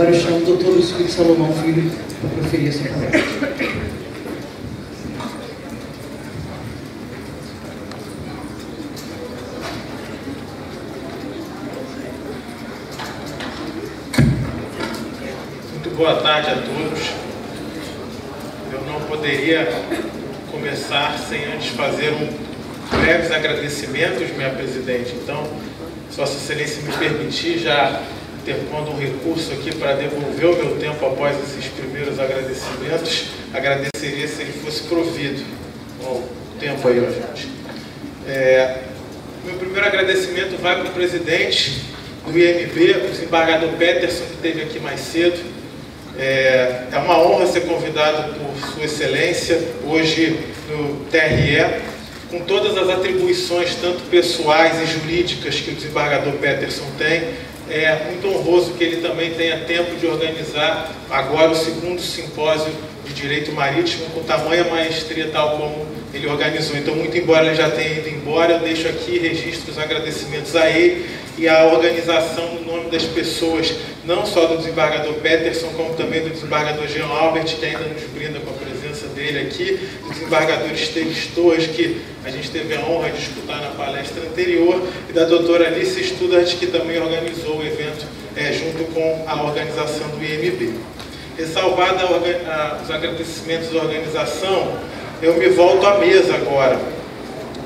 Agora eu chamo o Dr. Luiz Salomão Filho para proferir essa palestra. Muito boa tarde a todos. Eu não poderia começar sem antes fazer breves agradecimentos, minha presidente. Então, se Vossa Excelência me permitir, já interpondo um recurso aqui para devolver o meu tempo após esses primeiros agradecimentos, agradeceria se ele fosse provido. Bom, o tempo aí, gente. Meu primeiro agradecimento vai para o presidente do IMB, o desembargador Peterson, que esteve aqui mais cedo. É uma honra ser convidado por Sua Excelência hoje no TRE, com todas as atribuições, tanto pessoais e jurídicas, que o desembargador Peterson tem. É muito honroso que ele também tenha tempo de organizar agora o segundo simpósio de Direito Marítimo com tamanha maestria, tal como ele organizou. Então, muito embora ele já tenha ido embora, eu deixo aqui registro os agradecimentos a ele e à organização no nome das pessoas, não só do desembargador Peterson, como também do desembargador Jean Albert, que ainda nos brinda com a presença dele aqui, do desembargador Esteves Torres, que a gente teve a honra de escutar na palestra anterior, e da doutora Alice Studart, que também organizou o evento junto com a organização do IMB. Ressalvado os agradecimentos da organização, eu me volto à mesa agora.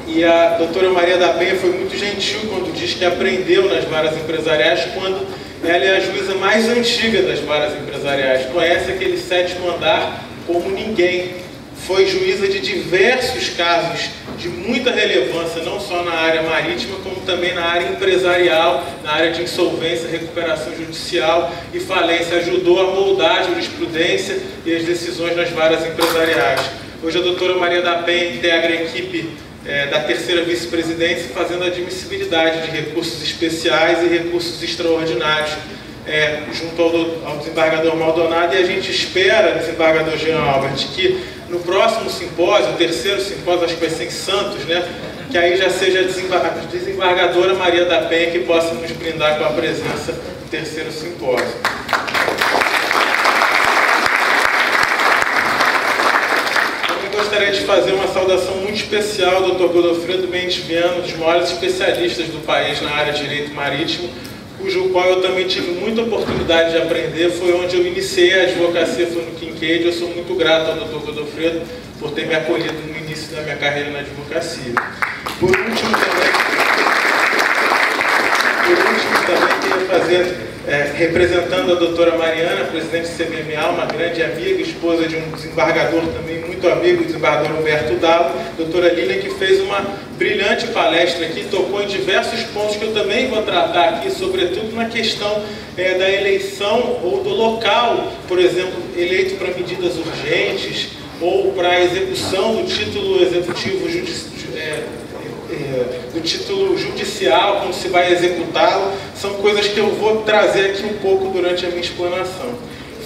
E a doutora Maria da Penha foi muito gentil quando diz que aprendeu nas varas empresariais, quando ela é a juíza mais antiga das varas empresariais. Conhece aquele 7º andar como ninguém. Foi juíza de diversos casos de muita relevância, não só na área marítima, como também na área empresarial, na área de insolvência, recuperação judicial e falência. Ajudou a moldar a jurisprudência e as decisões nas varas empresariais. Hoje a doutora Maria da Penha integra a equipe da 3ª vice-presidência, fazendo admissibilidade de recursos especiais e recursos extraordinários junto ao desembargador Maldonado, e a gente espera, desembargador Jean Albert, que no próximo simpósio, o 3º simpósio, acho que vai ser em Santos, né, que aí já seja a desembargadora Maria da Penha que possa nos brindar com a presença do 3º simpósio. Gostaria de fazer uma saudação muito especial ao Dr. Godofredo Mendes Viana, um dos maiores especialistas do país na área de direito marítimo, cujo qual eu também tive muita oportunidade de aprender. Foi onde eu iniciei a advocacia, foi no Kincaid. Eu sou muito grato ao Dr. Godofredo por ter me acolhido no início da minha carreira na advocacia. Por último, também queria fazer, representando a doutora Mariana, presidente do CBMA, uma grande amiga, esposa de um desembargador também muito amigo, o desembargador Humberto Dalo, doutora Lília, que fez uma brilhante palestra aqui, tocou em diversos pontos que eu também vou tratar aqui, sobretudo na questão da eleição ou do local, por exemplo, eleito para medidas urgentes ou para a execução do título executivo do título judicial, como se vai executá-lo. São coisas que eu vou trazer aqui um pouco durante a minha explanação.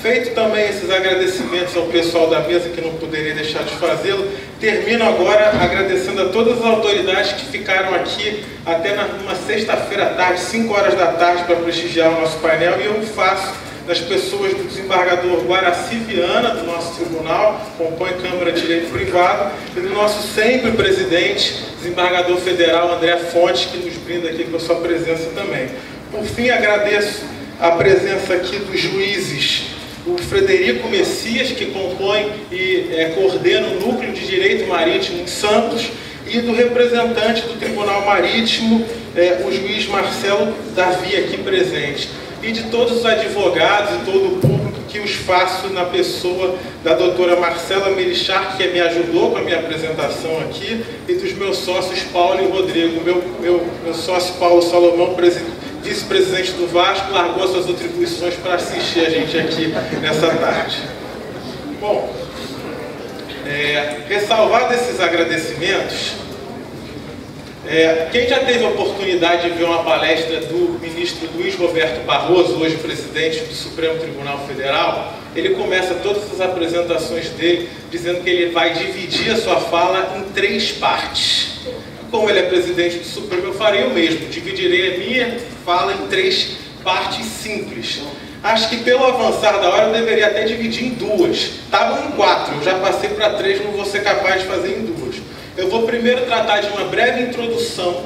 Feito também esses agradecimentos ao pessoal da mesa, que não poderia deixar de fazê-lo, termino agora agradecendo a todas as autoridades que ficaram aqui até numa sexta-feira à tarde, 5 horas da tarde, para prestigiar o nosso painel, e eu faço das pessoas do desembargador Guaraci Viana, do nosso tribunal, compõe Câmara de Direito Privado, e do nosso sempre presidente, desembargador federal André Fontes, que nos brinda aqui com a sua presença também. Por fim, agradeço a presença aqui dos juízes, o Frederico Messias, que compõe e coordena o Núcleo de Direito Marítimo em Santos, e do representante do Tribunal Marítimo, o juiz Marcelo Davi, aqui presente. E de todos os advogados e todo o público que os faço na pessoa da doutora Marcela Merichar, que me ajudou com a minha apresentação aqui, e dos meus sócios Paulo e Rodrigo. Meu sócio Paulo Salomão, vice-presidente do Vasco, largou suas atribuições para assistir a gente aqui nessa tarde. Bom, ressalvado esses agradecimentos, quem já teve a oportunidade de ver uma palestra do ministro Luiz Roberto Barroso, hoje presidente do Supremo Tribunal Federal, ele começa todas as apresentações dele dizendo que ele vai dividir a sua fala em 3 partes. Como ele é presidente do Supremo, eu farei o mesmo, dividirei a minha fala em 3 partes simples. Acho que pelo avançar da hora eu deveria até dividir em duas. Estavam em 4, eu já passei para 3, não vou ser capaz de fazer em duas. Eu vou primeiro tratar de uma breve introdução,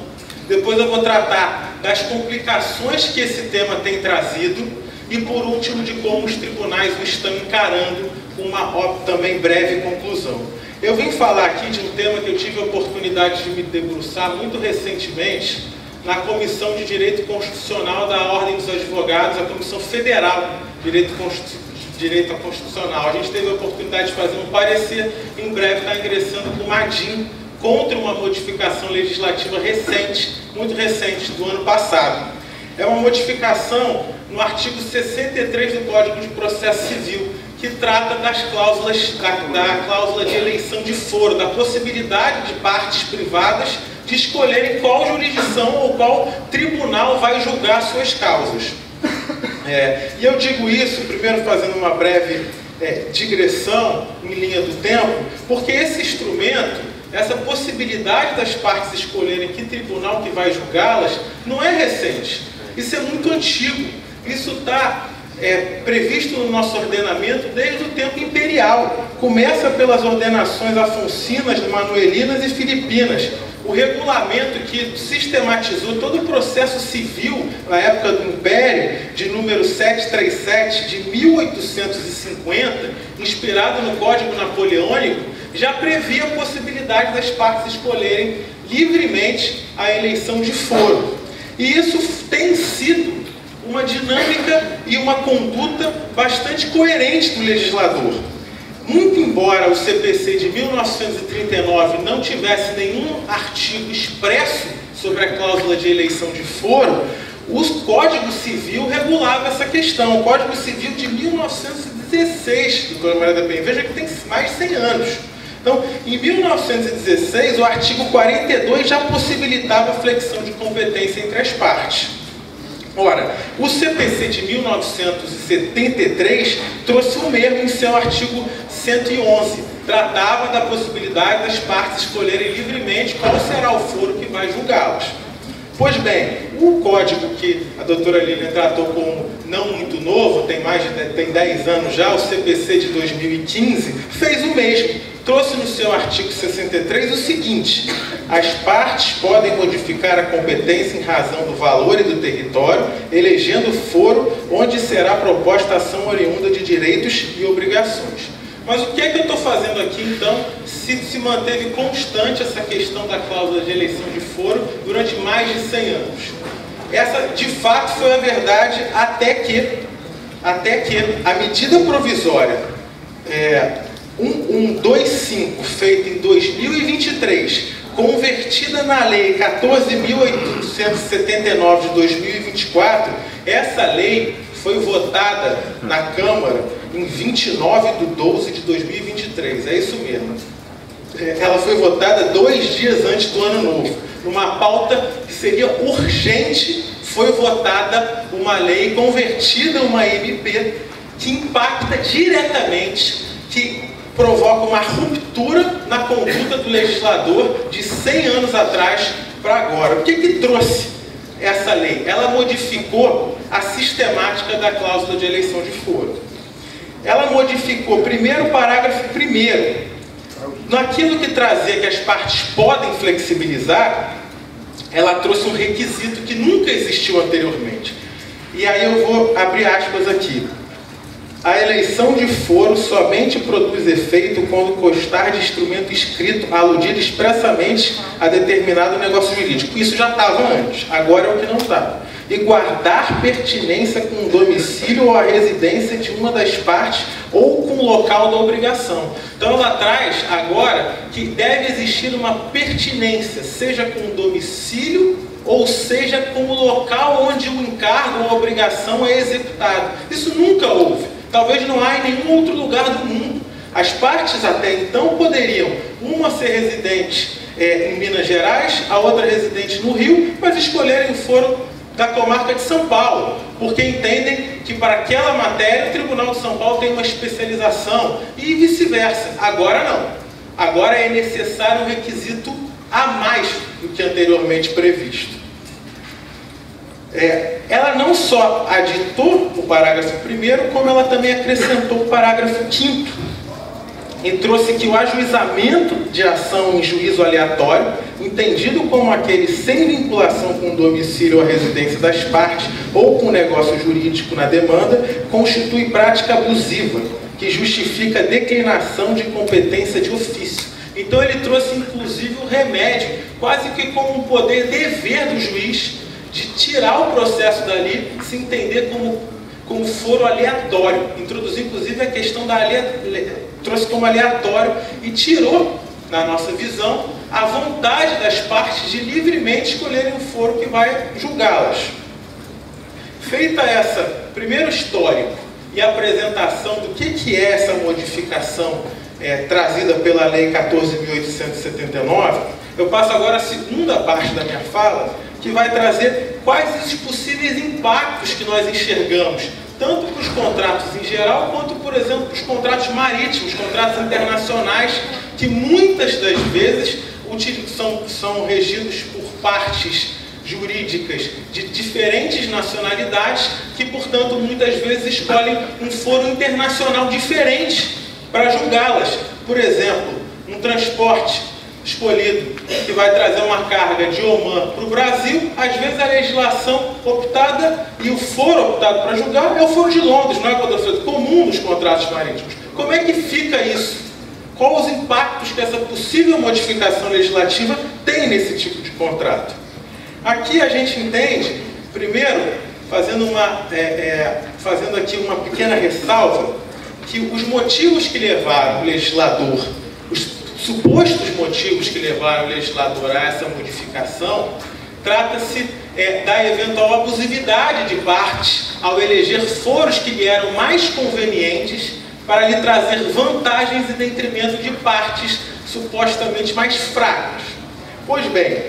depois eu vou tratar das complicações que esse tema tem trazido e, por último, de como os tribunais o estão encarando, com uma também breve conclusão. Eu vim falar aqui de um tema que eu tive a oportunidade de me debruçar muito recentemente na Comissão de Direito Constitucional da Ordem dos Advogados, a Comissão Federal de Direito Constitucional. A gente teve a oportunidade de fazer um parecer, em breve está ingressando com uma ADIM contra uma modificação legislativa recente, muito recente, do ano passado. É uma modificação no artigo 63 do Código de Processo Civil, que trata das cláusulas, da cláusula de eleição de foro, da possibilidade de partes privadas de escolherem qual jurisdição ou qual tribunal vai julgar suas causas. E eu digo isso, primeiro fazendo uma breve digressão em linha do tempo, porque esse instrumento, essa possibilidade das partes escolherem que tribunal que vai julgá-las, não é recente. Isso é muito antigo. Isso está previsto no nosso ordenamento desde o tempo imperial. Começa pelas ordenações afonsinas, manuelinas e filipinas. O regulamento que sistematizou todo o processo civil na época do Império, de número 737 de 1850, inspirado no Código Napoleônico, já previa a possibilidade das partes escolherem livremente a eleição de foro. E isso tem sido uma dinâmica e uma conduta bastante coerente do legislador. Muito embora o CPC de 1939 não tivesse nenhum artigo expresso sobre a cláusula de eleição de foro, o Código Civil regulava essa questão. O Código Civil de 1916, doutora Maria da Penha, veja que tem mais de 100 anos. Então, em 1916, o artigo 42 já possibilitava a flexão de competência entre as partes. Ora, o CPC de 1973 trouxe o mesmo em seu artigo 111. Tratava da possibilidade das partes escolherem livremente qual será o foro que vai julgá-las. Pois bem, o código que a doutora Lilian tratou como não muito novo, tem 10 anos já, o CPC de 2015, fez o mesmo. Trouxe no seu artigo 63 o seguinte: as partes podem modificar a competência em razão do valor e do território, elegendo foro onde será proposta ação oriunda de direitos e obrigações. Mas o que é que eu estou fazendo aqui, então, se manteve constante essa questão da cláusula de eleição de foro durante mais de 100 anos? Essa, de fato, foi a verdade até que a medida provisória 1125, feita em 2023, convertida na Lei 14.879 de 2024, essa lei foi votada na Câmara em 29/12 de 2023, é isso mesmo. Ela foi votada 2 dias antes do Ano Novo. Numa pauta que seria urgente, foi votada uma lei convertida em uma MP que impacta diretamente, que provoca uma ruptura na conduta do legislador de 100 anos atrás para agora. O que trouxe essa lei? Ela modificou a sistemática da cláusula de eleição de foro. Ela modificou primeiro o parágrafo 1º. Naquilo que trazia que as partes podem flexibilizar, ela trouxe um requisito que nunca existiu anteriormente. E aí eu vou abrir aspas aqui. A eleição de foro somente produz efeito quando constar de instrumento escrito aludido expressamente a determinado negócio jurídico. Isso já estava antes, agora é o que não está. E guardar pertinência com o domicílio ou a residência de uma das partes ou com o local da obrigação. Então ela traz agora que deve existir uma pertinência, seja com o domicílio ou seja com o local onde o encargo ou a obrigação é executado. Isso nunca houve. Talvez não há em nenhum outro lugar do mundo. As partes até então poderiam, uma ser residente em Minas Gerais, a outra residente no Rio, mas escolherem o foro da comarca de São Paulo, porque entendem que para aquela matéria o Tribunal de São Paulo tem uma especialização e vice-versa. Agora não. Agora é necessário um requisito a mais do que anteriormente previsto. ela não só aditou o parágrafo 1º, como ela também acrescentou o parágrafo 5º, e trouxe que o ajuizamento de ação em juízo aleatório, entendido como aquele sem vinculação com o domicílio ou a residência das partes ou com o negócio jurídico na demanda, constitui prática abusiva, que justifica a declinação de competência de ofício. Então ele trouxe inclusive o remédio, quase que como um poder dever do juiz, de tirar o processo dali, se entender como foro aleatório. Introduziu inclusive a questão da trouxe como aleatório e tirou, na nossa visão, a vontade das partes de livremente escolherem o foro que vai julgá-las. Feita essa primeiro histórico e a apresentação do que é essa modificação trazida pela Lei 14.879, eu passo agora a segunda parte da minha fala, que vai trazer quais os possíveis impactos que nós enxergamos, tanto para os contratos em geral, quanto, por exemplo, para os contratos marítimos, contratos internacionais, que muitas das vezes são regidos por partes jurídicas de diferentes nacionalidades, que, portanto, muitas vezes escolhem um foro internacional diferente para julgá-las. Por exemplo, um transporte escolhido que vai trazer uma carga de Omã para o Brasil, às vezes a legislação optada e o foro optado para julgar é o foro de Londres, não é comum nos contratos marítimos. Como é que fica isso? Quais os impactos que essa possível modificação legislativa tem nesse tipo de contrato? Aqui a gente entende, primeiro, fazendo aqui uma pequena ressalva, que os motivos que levaram o legislador, os supostos motivos que levaram o legislador a essa modificação, trata-se da eventual abusividade de partes ao eleger foros que lhe eram mais convenientes para lhe trazer vantagens em detrimento de partes supostamente mais fracas. Pois bem,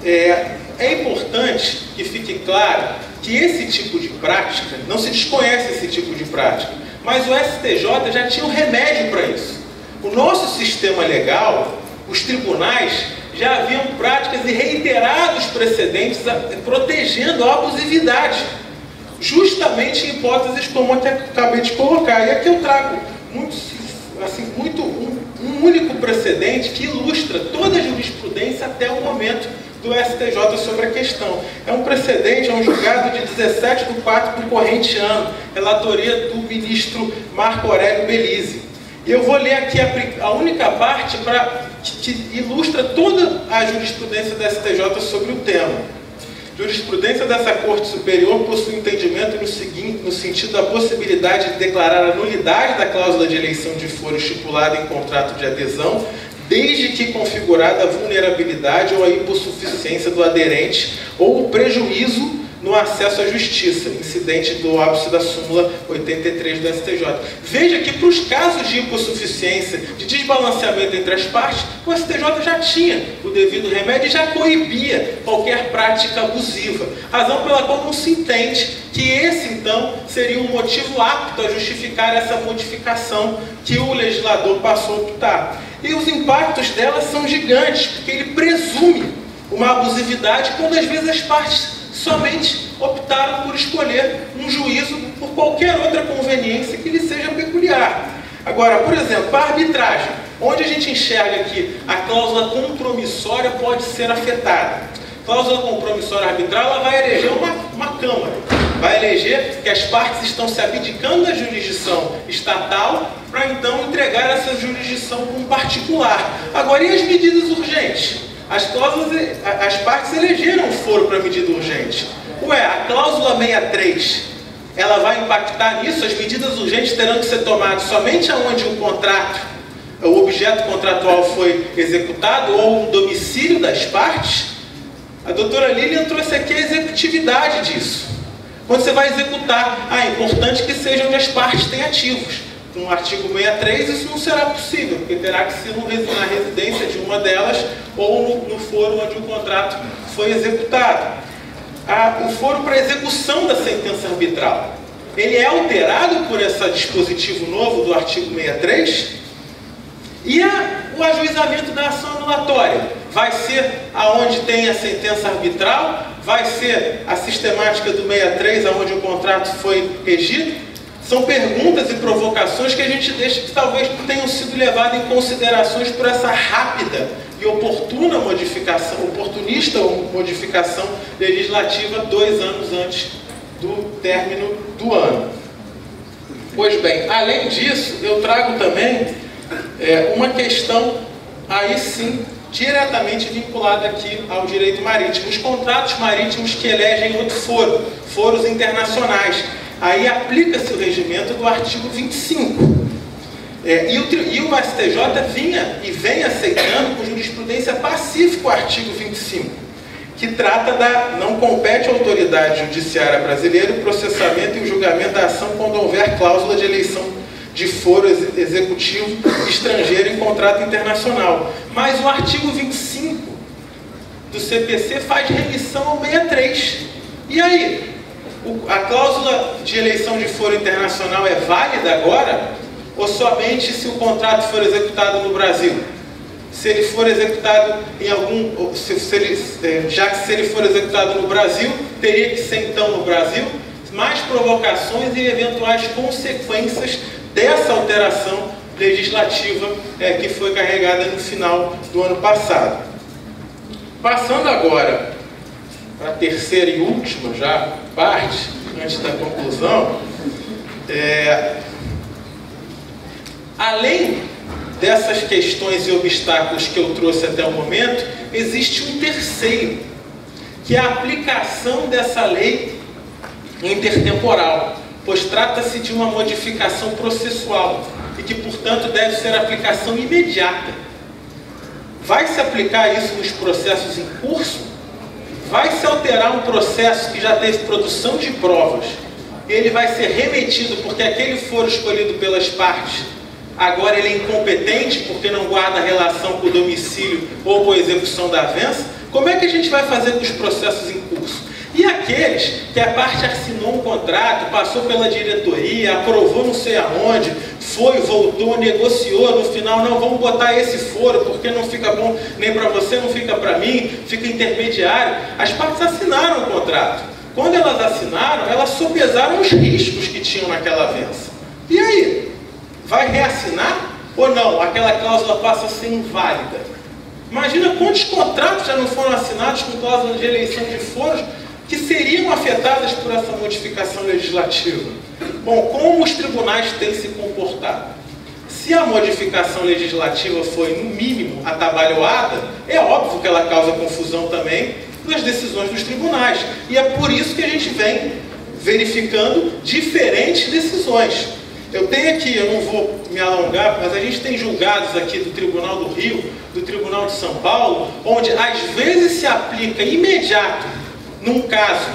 é importante que fique claro que esse tipo de prática, não se desconhece esse tipo de prática, mas o STJ já tinha um remédio para isso. O nosso sistema legal, os tribunais, já haviam práticas e reiterados precedentes protegendo a abusividade, justamente em hipóteses como a que acabei de colocar. E aqui eu trago um único precedente que ilustra toda a jurisprudência até o momento do STJ sobre a questão. É um precedente, é um julgado de 17/4 do corrente ano, relatoria do ministro Marco Aurélio Belize. E eu vou ler aqui a única parte que ilustra toda a jurisprudência da STJ sobre o tema. Jurisprudência dessa Corte Superior possui entendimento no sentido da possibilidade de declarar a nulidade da cláusula de eleição de foro estipulada em contrato de adesão, desde que configurada a vulnerabilidade ou a hipossuficiência do aderente ou o prejuízo no acesso à justiça, incidente do óbice da súmula 83 do STJ. Veja que para os casos de hipossuficiência, de desbalanceamento entre as partes, o STJ já tinha o devido remédio e já coibia qualquer prática abusiva, razão pela qual não se entende que esse, então, seria um motivo apto a justificar essa modificação que o legislador passou a optar. E os impactos dela são gigantes, porque ele presume uma abusividade quando às vezes as partes somente optaram por escolher um juízo por qualquer outra conveniência que lhe seja peculiar. Agora, por exemplo, para a arbitragem, onde a gente enxerga que a cláusula compromissória pode ser afetada. A cláusula compromissória arbitral, ela vai eleger uma Câmara, vai eleger que as partes estão se abdicando da jurisdição estatal para então entregar essa jurisdição para um particular. Agora, e as medidas urgentes? As partes elegeram o foro para medida urgente. A cláusula 63, ela vai impactar nisso? As medidas urgentes terão que ser tomadas somente aonde o objeto contratual foi executado ou no domicílio das partes? A doutora Lilian trouxe aqui a executividade disso. Quando você vai executar, é importante que seja onde as partes têm ativos. No artigo 63, isso não será possível, porque terá que ser na residência de uma delas ou no foro onde o contrato foi executado. O foro para execução da sentença arbitral, ele é alterado por esse dispositivo novo do artigo 63? E o ajuizamento da ação anulatória? Vai ser aonde tem a sentença arbitral? Vai ser a sistemática do 63, onde o contrato foi regido? São perguntas e provocações que a gente deixa que talvez não tenham sido levadas em considerações por essa rápida e oportuna modificação, oportunista modificação legislativa 2 anos antes do término do ano. Pois bem, além disso, eu trago também uma questão, aí sim, diretamente vinculada aqui ao direito marítimo. Os contratos marítimos que elegem outro foro, foros internacionais. Aí aplica-se o regimento do artigo 25. E o STJ vem aceitando com jurisprudência pacífica o artigo 25, que trata não compete à autoridade judiciária brasileira o processamento e o julgamento da ação quando houver cláusula de eleição de foro executivo estrangeiro em contrato internacional. Mas o artigo 25 do CPC faz remissão ao 63. E aí? A cláusula de eleição de foro internacional é válida agora? Ou somente se o contrato for executado no Brasil? Se ele for executado em algum... já que se ele for executado no Brasil, teria que ser então no Brasil? Mais provocações e eventuais consequências dessa alteração legislativa que foi carregada no final do ano passado. Passando agora para a terceira e última já parte, antes da conclusão, além dessas questões e obstáculos que eu trouxe até o momento, existe um terceiro, que é a aplicação dessa lei intertemporal, pois trata-se de uma modificação processual e que, portanto, deve ser aplicação imediata. Vai se aplicar isso nos processos em curso? Vai se alterar um processo que já teve produção de provas, ele vai ser remetido porque aquele foro escolhido pelas partes, agora ele é incompetente porque não guarda relação com o domicílio ou com a execução da avença? Como é que a gente vai fazer com os processos em curso? E aqueles que a parte assinou um contrato, passou pela diretoria, aprovou não sei aonde, foi, voltou, negociou, no final, não, vamos botar esse foro, porque não fica bom nem para você, não fica para mim, fica intermediário. As partes assinaram o contrato. Quando elas assinaram, elas sopesaram os riscos que tinham naquela avença. E aí? Vai reassinar ou não? Aquela cláusula passa a ser inválida. Imagina quantos contratos já não foram assinados com cláusula de eleição de foros que seriam afetadas por essa modificação legislativa. Bom, como os tribunais têm se comportado? Se a modificação legislativa foi, no mínimo, atabalhoada, é óbvio que ela causa confusão também nas decisões dos tribunais. E é por isso que a gente vem verificando diferentes decisões. Eu tenho aqui, eu não vou me alongar, mas a gente tem julgados aqui do Tribunal do Rio, do Tribunal de São Paulo, onde às vezes se aplica imediato num caso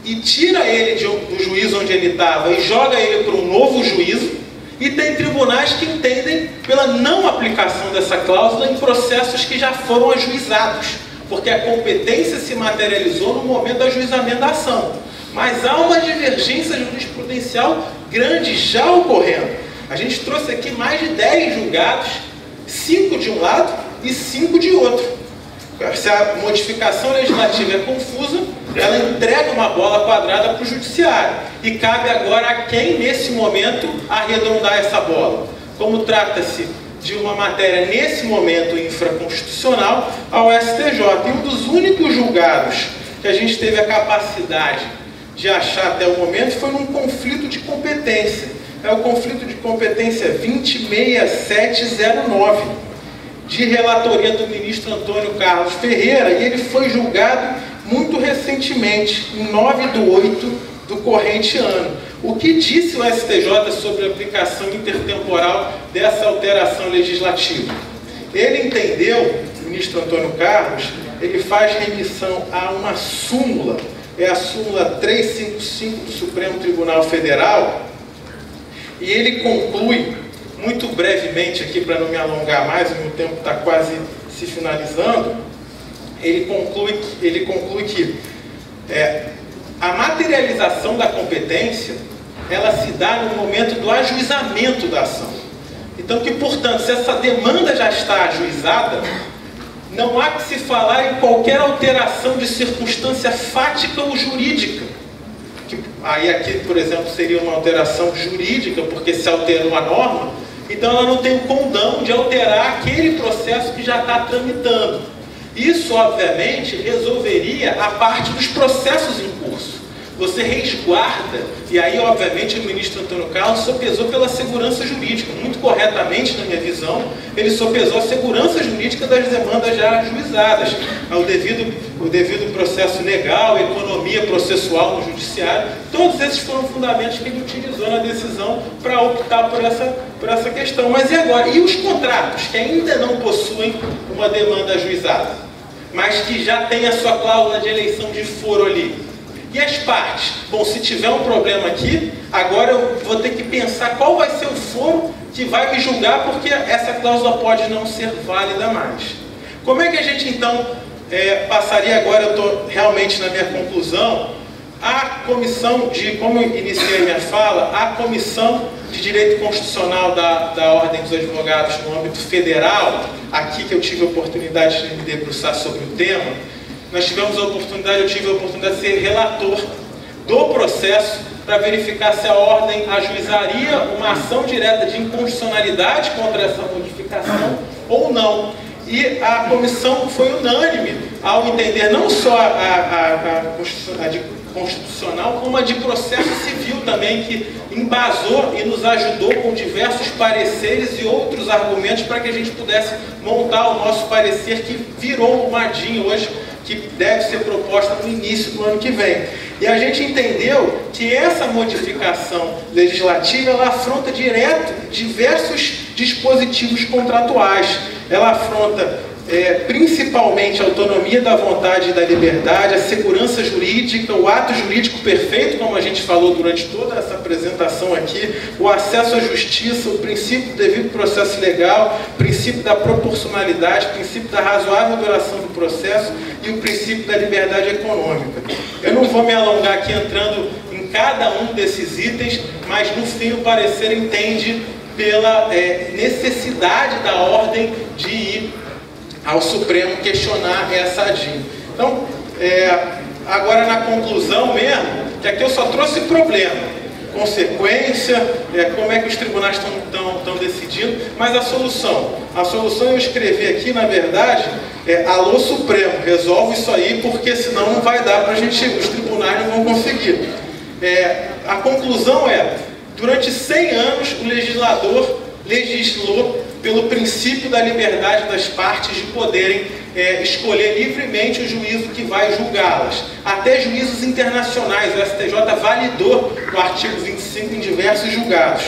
e tira ele do juízo onde ele estava e joga ele para um novo juízo, e tem tribunais que entendem pela não aplicação dessa cláusula em processos que já foram ajuizados, porque a competência se materializou no momento do ajuizamento da ação. Mas há uma divergência jurisprudencial grande já ocorrendo. A gente trouxe aqui mais de 10 julgados, 5 de um lado e 5 de outro. Se a modificação legislativa é confusa, ela entrega uma bola quadrada para o judiciário. E cabe agora a quem, nesse momento, arredondar essa bola. Como trata-se de uma matéria, nesse momento, infraconstitucional, ao STJ. E um dos únicos julgados que a gente teve a capacidade de achar até o momento foi num conflito de competência. É o conflito de competência 206709, de relatoria do ministro Antônio Carlos Ferreira, e ele foi julgado muito recentemente, em 9/8 do corrente ano. O que disse o STJ sobre a aplicação intertemporal dessa alteração legislativa? Ele entendeu, o ministro Antônio Carlos, ele faz remissão a uma súmula, é a súmula 355 do Supremo Tribunal Federal, e ele conclui, muito brevemente aqui para não me alongar mais, o meu tempo está quase se finalizando, ele conclui que a materialização da competência, ela se dá no momento do ajuizamento da ação. Então que, portanto, se essa demanda já está ajuizada, não há que se falar em qualquer alteração de circunstância fática ou jurídica. Aí aqui, por exemplo, seria uma alteração jurídica, porque se alterou a norma, então ela não tem o condão de alterar aquele processo que já está tramitando. Isso, obviamente, resolveria a parte dos processos em curso. Você resguarda, e aí, obviamente, o ministro Antônio Carlos sopesou pela segurança jurídica. Muito corretamente, na minha visão, ele sopesou a segurança jurídica das demandas já ajuizadas, o devido processo legal, economia processual no judiciário. Todos esses foram fundamentos que ele utilizou na decisão para optar por essa questão. Mas e agora? E os contratos que ainda não possuem uma demanda ajuizada, mas que já tem a sua cláusula de eleição de foro ali? E as partes? Bom, se tiver um problema aqui, agora eu vou ter que pensar qual vai ser o foro que vai me julgar, porque essa cláusula pode não ser válida mais. Como é que a gente, então, passaria agora, eu estou realmente na minha conclusão, a comissão de, como eu iniciei a minha fala, a Comissão de Direito Constitucional da Ordem dos Advogados no âmbito federal, aqui que eu tive a oportunidade de me debruçar sobre o tema, eu tive a oportunidade de ser relator do processo para verificar se a ordem ajuizaria uma ação direta de inconstitucionalidade contra essa modificação ou não. E a comissão foi unânime ao entender não só a de constitucional, como a de processo civil também, que embasou e nos ajudou com diversos pareceres e outros argumentos para que a gente pudesse montar o nosso parecer, que virou uma DIN hoje, que deve ser proposta no início do ano que vem. E a gente entendeu que essa modificação legislativa, ela afronta direto diversos dispositivos contratuais. Ela afronta principalmente a autonomia da vontade e da liberdade, a segurança jurídica, o ato jurídico perfeito, como a gente falou durante toda essa apresentação aqui, o acesso à justiça, o princípio do devido processo legal, o princípio da proporcionalidade, o princípio da razoável duração do processo e o princípio da liberdade econômica. Eu não vou me alongar aqui entrando em cada um desses itens, mas no fim o parecer entende pela necessidade da ordem de ir ao Supremo questionar essa DIN. Então, agora na conclusão mesmo, que aqui eu só trouxe problema, consequência, como é que os tribunais estão decidindo, mas a solução eu escrevi aqui, na verdade, alô Supremo, resolve isso aí, porque senão não vai dar para a gente, os tribunais não vão conseguir. A conclusão durante 100 anos o legislador legislou pelo princípio da liberdade das partes de poderem escolher livremente o juízo que vai julgá-las. Até juízos internacionais, o STJ validou o artigo 25 em diversos julgados.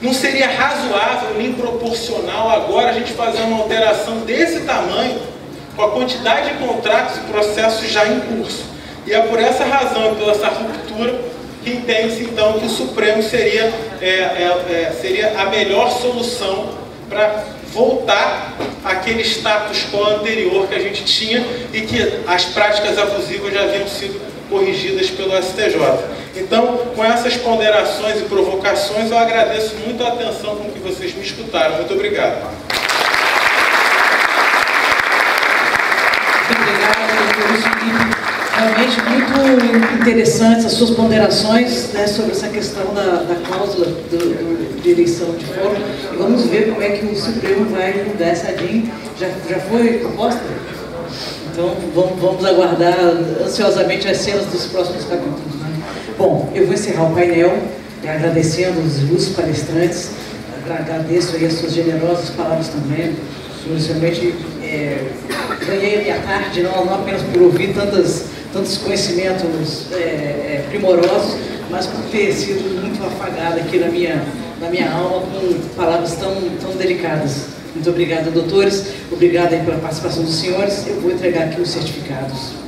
Não seria razoável nem proporcional agora a gente fazer uma alteração desse tamanho com a quantidade de contratos e processos já em curso. E é por essa razão, pela essa ruptura, que entende-se então que o Supremo seria a melhor solução para voltar àquele status quo anterior que a gente tinha e que as práticas abusivas já haviam sido corrigidas pelo STJ. Então, com essas ponderações e provocações, eu agradeço muito a atenção com que vocês me escutaram. Muito obrigado. Muito obrigado, doutor. Realmente muito interessantes as suas ponderações, né, sobre essa questão da cláusula de eleição de foro. E vamos ver como é que o Supremo vai mudar essa DIN. Já foi proposta? Então vamos aguardar ansiosamente as cenas dos próximos capítulos, né? Bom, eu vou encerrar o painel agradecendo os ilustres palestrantes. Agradeço aí as suas generosas palavras também. Realmente ganhei a minha tarde, não apenas por ouvir tantos conhecimentos primorosos, mas por ter sido muito afagada aqui na minha alma com palavras tão delicadas. Muito obrigada, doutores. Obrigada aí pela participação dos senhores. Eu vou entregar aqui os certificados.